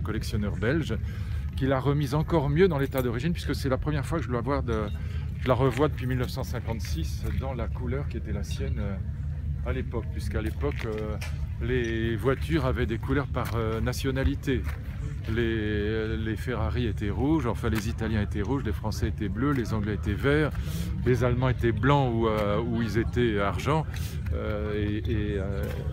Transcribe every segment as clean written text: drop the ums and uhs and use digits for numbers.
collectionneur belge, qui l'a remise encore mieux dans l'état d'origine, puisque c'est la première fois que je la revois depuis 1956 dans la couleur qui était la sienne à l'époque, puisqu'à l'époque les voitures avaient des couleurs par nationalité. Les Ferrari étaient rouges, enfin les Italiens étaient rouges, les Français étaient bleus, les Anglais étaient verts, les Allemands étaient blancs ou ils étaient argent.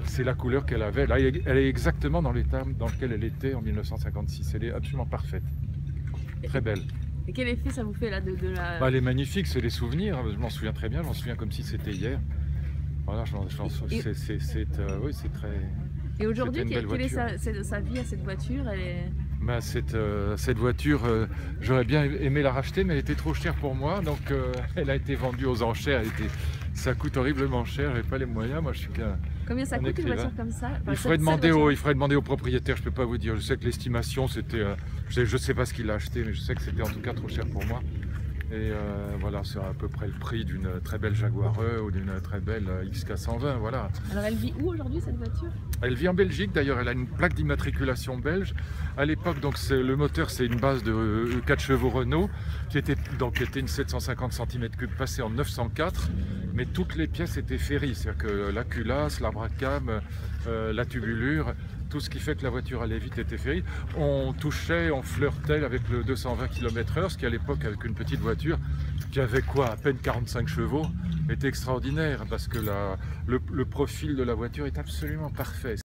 C'est la couleur qu'elle avait. Là, elle est exactement dans l'état dans lequel elle était en 1956. Elle est absolument parfaite, très belle. Et quel effet ça vous fait là de la... Bah, elle est magnifique, c'est des souvenirs, je m'en souviens très bien, j'en souviens comme si c'était hier. Voilà, oui, c'est très... Et aujourd'hui, quelle est sa vie à cette voiture? Bah, cette voiture, j'aurais bien aimé la racheter, mais elle était trop chère pour moi, donc elle a été vendue aux enchères. Ça coûte horriblement cher, j'ai pas les moyens, moi je suis qu'un... Combien ça coûte une voiture comme ça? Il faudrait demander au propriétaire, je peux pas vous dire. Je sais que l'estimation c'était, je sais pas ce qu'il a acheté, mais je sais que c'était en tout cas trop cher pour moi. Et voilà, c'est à peu près le prix d'une très belle Jaguar E ou d'une très belle XK120, voilà. Alors elle vit où aujourd'hui cette voiture? Elle vit en Belgique, d'ailleurs elle a une plaque d'immatriculation belge. À l'époque, donc le moteur c'est une base de 4 chevaux Renault qui était une 750 cm3 passée en 904, mais toutes les pièces étaient ferries, c'est-à-dire que la culasse, la bracam, la tubulure, tout ce qui fait que la voiture allait vite était ferrée. On touchait, on flirtait avec le 220 km/h, ce qui à l'époque avec une petite voiture qui avait quoi, à peine 45 chevaux, était extraordinaire parce que le profil de la voiture est absolument parfait.